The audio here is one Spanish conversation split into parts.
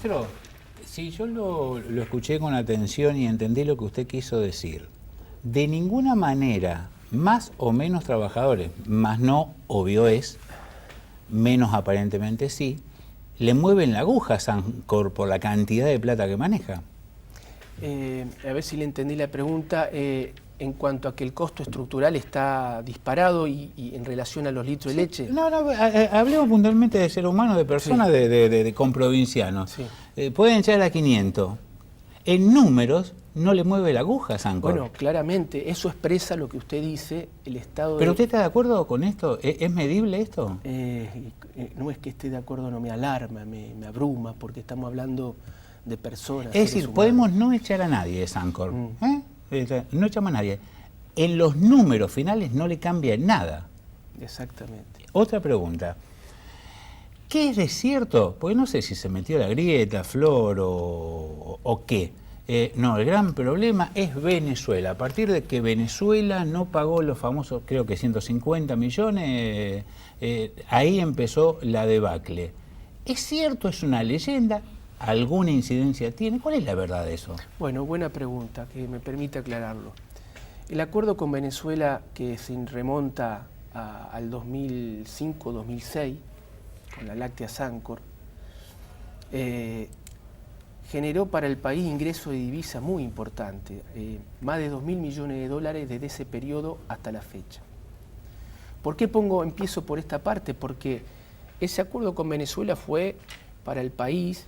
Ministro, si yo lo escuché con atención y entendí lo que usted quiso decir, de ninguna manera más o menos trabajadores, más no, obvio es, menos aparentemente sí, le mueven la aguja a Sancor por la cantidad de plata que maneja. A ver si le entendí la pregunta. En cuanto a que el costo estructural está disparado y en relación a los litros de leche. No, hablemos puntualmente de ser humano, de personas, sí, de comprovincianos. Sí. Pueden llegar a 500. En números no le mueve la aguja a Sancor. Bueno, claramente, eso expresa lo que usted dice, el estado ¿Pero usted está de acuerdo con esto? ¿Es medible esto? No es que esté de acuerdo, no me alarma, me abruma, porque estamos hablando de personas. Es decir, podemos no echar a nadie de Sancor. No echamos a nadie. En los números finales no le cambia nada. Exactamente. Otra pregunta. ¿Qué es de cierto? Porque no sé si se metió la grieta, Flor o qué. No, el gran problema es Venezuela. A partir de que Venezuela no pagó los famosos, creo que 150 millones, ahí empezó la debacle. ¿Es cierto? ¿Es una leyenda? ¿Alguna incidencia tiene? ¿Cuál es la verdad de eso? Bueno, buena pregunta, que me permite aclararlo. El acuerdo con Venezuela, que se remonta al 2005-2006, con la láctea Sancor, generó para el país ingresos de divisa muy importante, más de 2.000 millones de dólares desde ese periodo hasta la fecha. ¿Por qué empiezo por esta parte? Porque ese acuerdo con Venezuela fue para el país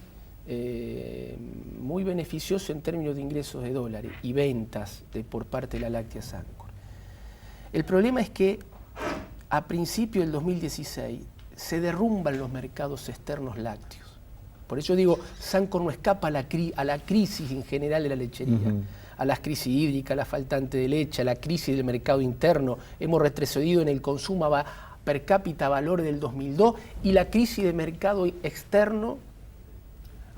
muy beneficioso en términos de ingresos de dólares y ventas por parte de la láctea Sancor. El problema es que a principios del 2016 se derrumban los mercados externos lácteos. Por eso digo, Sancor no escapa a la crisis en general de la lechería, a las crisis hídricas, a la faltante de leche, a la crisis del mercado interno. Hemos retrocedido en el consumo per cápita valor del 2002 y la crisis de mercado externo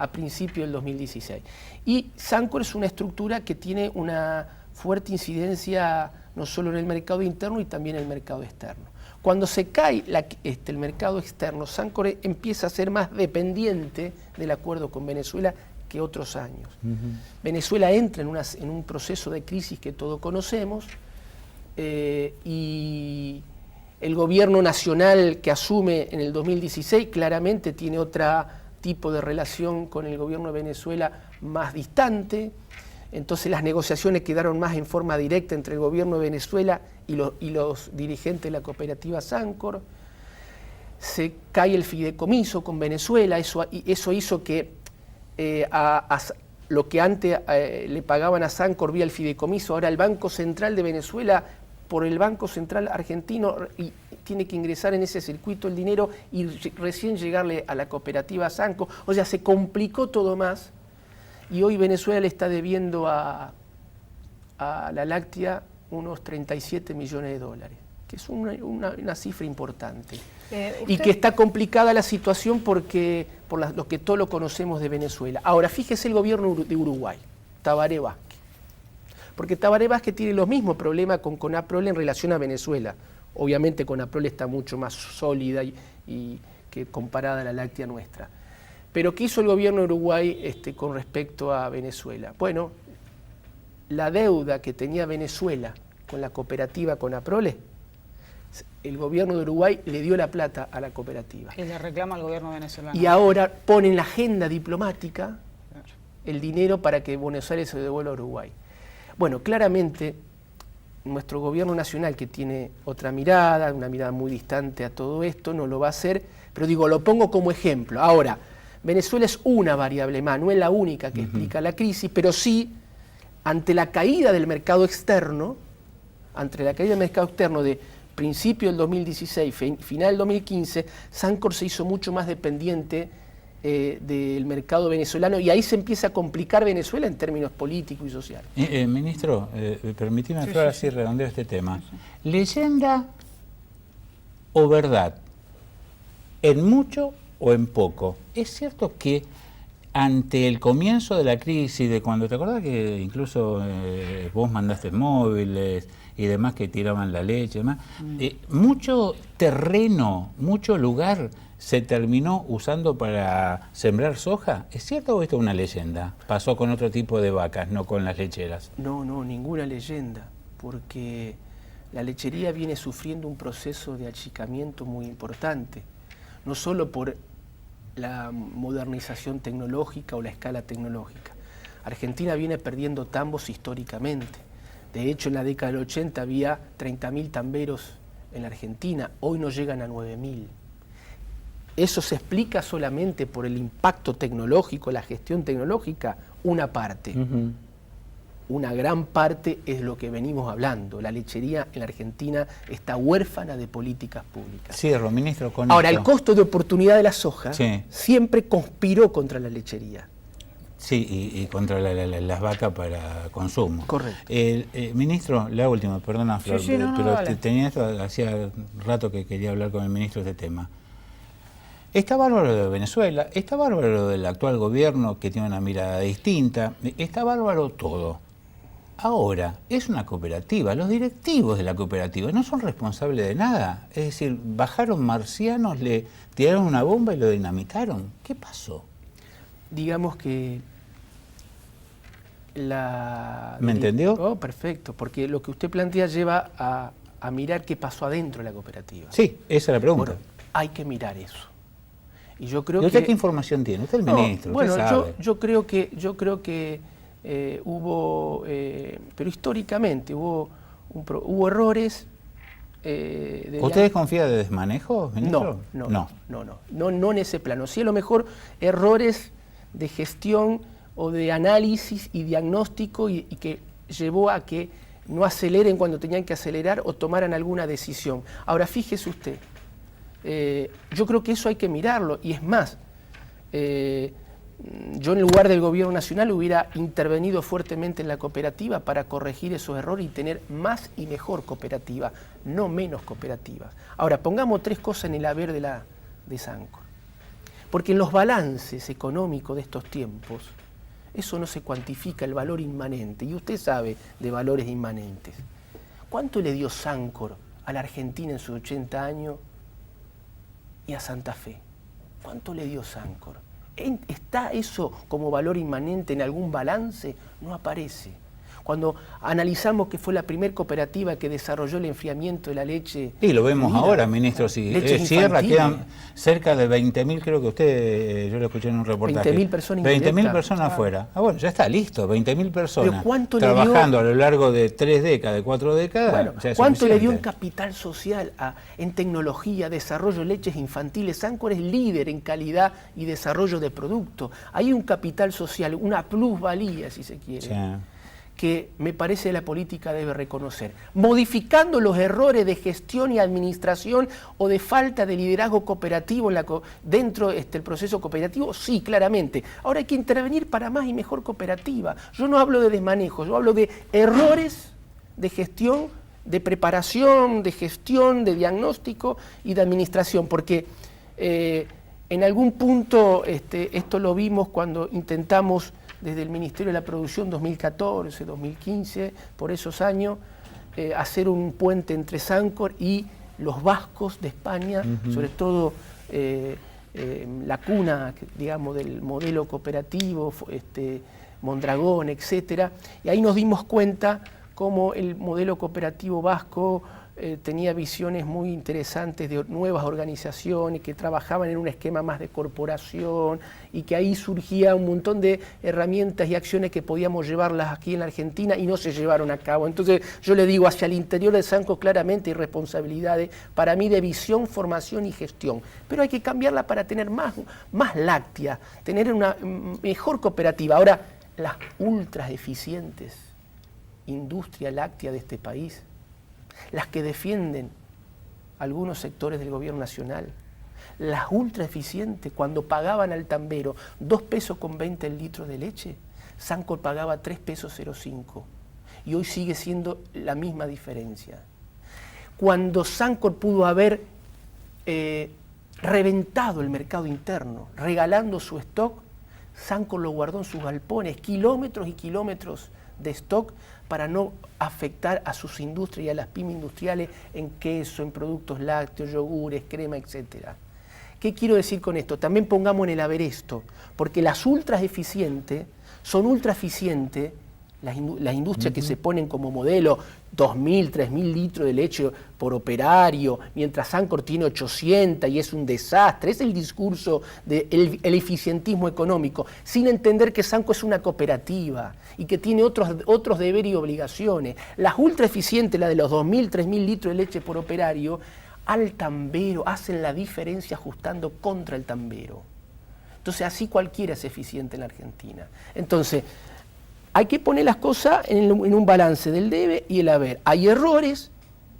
a principios del 2016. Y Sancor es una estructura que tiene una fuerte incidencia no solo en el mercado interno y también en el mercado externo. Cuando se cae el mercado externo, Sancor empieza a ser más dependiente del acuerdo con Venezuela que otros años. Venezuela entra en un proceso de crisis que todos conocemos y el gobierno nacional que asume en el 2016 claramente tiene otro tipo de relación con el gobierno de Venezuela más distante. Entonces las negociaciones quedaron más en forma directa entre el gobierno de Venezuela y los dirigentes de la cooperativa Sancor. Se cae el fideicomiso con Venezuela, eso hizo que lo que antes le pagaban a Sancor vía el fideicomiso, ahora el Banco Central de Venezuela, por el Banco Central argentino, y tiene que ingresar en ese circuito el dinero y recién llegarle a la cooperativa Sancor. O sea, se complicó todo más. Y hoy Venezuela le está debiendo a la láctea unos 37 millones de dólares, que es una cifra importante. Y que está complicada la situación por lo que todos lo conocemos de Venezuela. Ahora, fíjese el gobierno de Uruguay, Tabaré Vázquez. Porque Tabaré Vázquez tiene los mismos problemas con Conaprole en relación a Venezuela. Obviamente Conaprole está mucho más sólida y que comparada a la láctea nuestra. Pero ¿qué hizo el gobierno de Uruguay con respecto a Venezuela? Bueno, la deuda que tenía Venezuela con la cooperativa Conaprole, el gobierno de Uruguay le dio la plata a la cooperativa. Y le reclama al gobierno venezolano. Y ahora pone en la agenda diplomática el dinero para que Buenos Aires se devuelva a Uruguay. Bueno, claramente nuestro gobierno nacional, que tiene otra mirada, una mirada muy distante a todo esto, no lo va a hacer, pero digo, lo pongo como ejemplo. Ahora, Venezuela es una variable más, no es la única que explica la crisis, pero sí, ante la caída del mercado externo, de principio del 2016, final del 2015, Sancor se hizo mucho más dependiente del mercado venezolano y ahí se empieza a complicar Venezuela en términos políticos y sociales. Ministro, permíteme, Flor, así redondeo este tema. ¿Leyenda o verdad? ¿En mucho o en poco? ¿Es cierto que ante el comienzo de la crisis, de cuando te acordás que incluso vos mandaste móviles y demás que tiraban la leche, demás, mucho terreno, mucho lugar se terminó usando para sembrar soja. ¿Es cierto o esto es una leyenda? Pasó con otro tipo de vacas, no con las lecheras. No, ninguna leyenda, porque la lechería viene sufriendo un proceso de achicamiento muy importante, no solo por la modernización tecnológica o la escala tecnológica. Argentina viene perdiendo tambos históricamente. De hecho, en la década del 80 había 30.000 tamberos en la Argentina, hoy no llegan a 9.000. ¿Eso se explica solamente por el impacto tecnológico, la gestión tecnológica? Una parte. Una gran parte es lo que venimos hablando. La lechería en la Argentina está huérfana de políticas públicas. Cierro, ministro, con Ahora, esto. el costo de oportunidad de la soja Sí. siempre conspiró contra la lechería. Sí, y contra las vacas para consumo. Correcto. Ministro, la última, perdona, Flor, Sí, no, pero dale. tenía esto, hacía rato que quería hablar con el ministro de este tema. Está bárbaro de Venezuela, está bárbaro del actual gobierno que tiene una mirada distinta, está bárbaro todo. Ahora, es una cooperativa, los directivos de la cooperativa no son responsables de nada. Es decir, bajaron marcianos, le tiraron una bomba y lo dinamitaron. ¿Qué pasó? Digamos que la... ¿Me entendió? Oh, perfecto, porque lo que usted plantea lleva a mirar qué pasó adentro de la cooperativa. Sí, esa es la pregunta. Bueno, hay que mirar eso. Y yo creo ¿Y usted que... qué información tiene? Usted es el No, ministro, bueno, usted sabe. yo creo que hubo, pero históricamente hubo errores. ¿Usted desconfía de desmanejo, ministro? No en ese plano. Sí, a lo mejor errores de gestión o de análisis y diagnóstico y que llevó a que no aceleren cuando tenían que acelerar o tomaran alguna decisión. Ahora, fíjese usted, yo creo que eso hay que mirarlo, y es más, yo en lugar del gobierno nacional hubiera intervenido fuertemente en la cooperativa para corregir esos errores y tener más y mejor cooperativa, no menos cooperativas. Ahora, pongamos tres cosas en el haber de Sancor, porque en los balances económicos de estos tiempos, eso no se cuantifica, el valor inmanente, y usted sabe de valores inmanentes. ¿Cuánto le dio Sancor a la Argentina en sus 80 años y a Santa Fe? ¿Cuánto le dio Sancor? ¿Está eso como valor inmanente en algún balance? No aparece. Cuando analizamos que fue la primera cooperativa que desarrolló el enfriamiento de la leche... Sí, lo vemos fluida, ahora, ministro. Si Sierra quedan cerca de 20.000, creo que usted, yo lo escuché en un reportaje. 20.000 personas 20.000 personas afuera. Ah, bueno, ya está listo, 20.000 personas. ¿Cuánto trabajando a lo largo de 3 décadas, de 4 décadas. Bueno, ya es ¿cuánto le dio en suficiente. capital social, en tecnología, desarrollo de leches infantiles? Sancor es líder en calidad y desarrollo de productos. Hay un capital social, una plusvalía, si se quiere. Sí. Que me parece la política debe reconocer, modificando los errores de gestión y administración o de falta de liderazgo cooperativo dentro del proceso cooperativo, sí, claramente. Ahora hay que intervenir para más y mejor cooperativa. Yo no hablo de desmanejo, yo hablo de errores de gestión, de preparación, de gestión, de diagnóstico y de administración, porque en algún punto esto lo vimos cuando intentamos desde el Ministerio de la Producción 2014, 2015, por esos años, hacer un puente entre Sancor y los vascos de España, sobre todo la cuna, digamos, del modelo cooperativo, Mondragón, etcétera. Y ahí nos dimos cuenta cómo el modelo cooperativo vasco tenía visiones muy interesantes de nuevas organizaciones que trabajaban en un esquema más de corporación y que ahí surgía un montón de herramientas y acciones que podíamos llevarlas aquí en la Argentina y no se llevaron a cabo. Entonces yo le digo, hacia el interior de Sancor claramente hay responsabilidades para mí de visión, formación y gestión, pero hay que cambiarla para tener más láctea, tener una mejor cooperativa. Ahora, las ultra eficientes industria láctea de este país, las que defienden algunos sectores del gobierno nacional, las ultra eficientes, cuando pagaban al tambero 2 pesos con 20 el litro de leche, Sancor pagaba 3 pesos 0,5 y hoy sigue siendo la misma diferencia. Cuando Sancor pudo haber reventado el mercado interno, regalando su stock, Sancor lo guardó en sus galpones, kilómetros y kilómetros de stock para no afectar a sus industrias y a las pymes industriales en queso, en productos lácteos, yogures, crema, etc. ¿Qué quiero decir con esto? También pongamos en el haber esto, porque las ultras eficientes son ultra eficientes, las industrias que se ponen como modelo 2.000, 3.000 litros de leche por operario, mientras Sancor tiene 800 y es un desastre. Es el discurso del eficientismo económico, sin entender que Sancor es una cooperativa y que tiene otros deberes y obligaciones. Las ultra eficientes, la de los 2.000, 3.000 litros de leche por operario, al tambero hacen la diferencia ajustando contra el tambero. Entonces así cualquiera es eficiente en la Argentina. Entonces, hay que poner las cosas en un balance del debe y el haber. Hay errores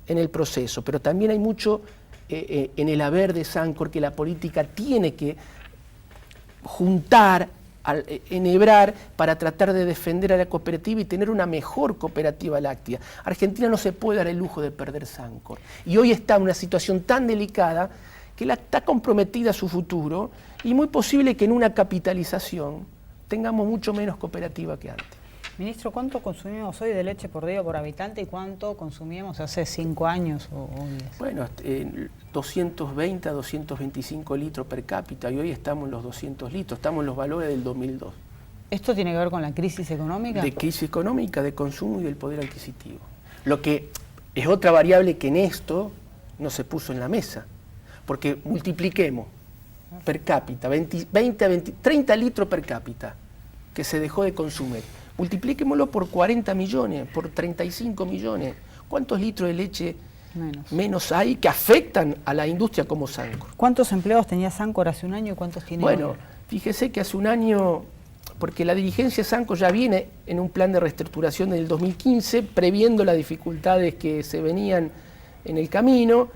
en el proceso, pero también hay mucho en el haber de Sancor que la política tiene que juntar, enhebrar para tratar de defender a la cooperativa y tener una mejor cooperativa láctea. Argentina no se puede dar el lujo de perder Sancor. Y hoy está en una situación tan delicada que está comprometida su futuro y muy posible que en una capitalización tengamos mucho menos cooperativa que antes. Ministro, ¿cuánto consumimos hoy de leche por día por habitante y cuánto consumíamos hace 5 años o 10? Bueno, 220 a 225 litros per cápita y hoy estamos en los 200 litros, estamos en los valores del 2002. ¿Esto tiene que ver con la crisis económica? De crisis económica, de consumo y del poder adquisitivo. Lo que es otra variable que en esto no se puso en la mesa, porque multipliquemos per cápita, 30 litros per cápita que se dejó de consumir. Multipliquémoslo por 40 millones, por 35 millones. ¿Cuántos litros de leche menos hay que afectan a la industria como Sancor? ¿Cuántos empleados tenía Sancor hace un año y cuántos tiene ahora? Bueno, ahora? fíjese que hace un año, porque la dirigencia de Sancor ya viene en un plan de reestructuración del 2015, previendo las dificultades que se venían en el camino,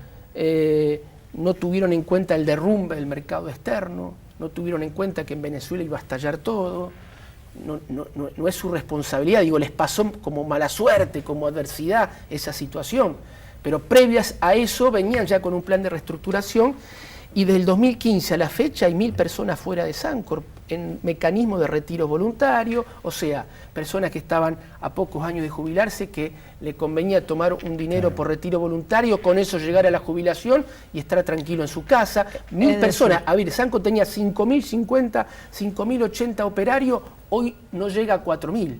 no tuvieron en cuenta el derrumbe del mercado externo, no tuvieron en cuenta que en Venezuela iba a estallar todo. No es su responsabilidad, digo, les pasó como mala suerte, como adversidad esa situación, pero previas a eso venían ya con un plan de reestructuración y desde el 2015 a la fecha hay 1.000 personas fuera de Sancor en mecanismo de retiro voluntario, o sea, personas que estaban a pocos años de jubilarse, que le convenía tomar un dinero por retiro voluntario, con eso llegar a la jubilación y estar tranquilo en su casa. 1.000 personas, a ver, Sancor tenía 5.050, 5.080 operarios, hoy no llega a 4.000.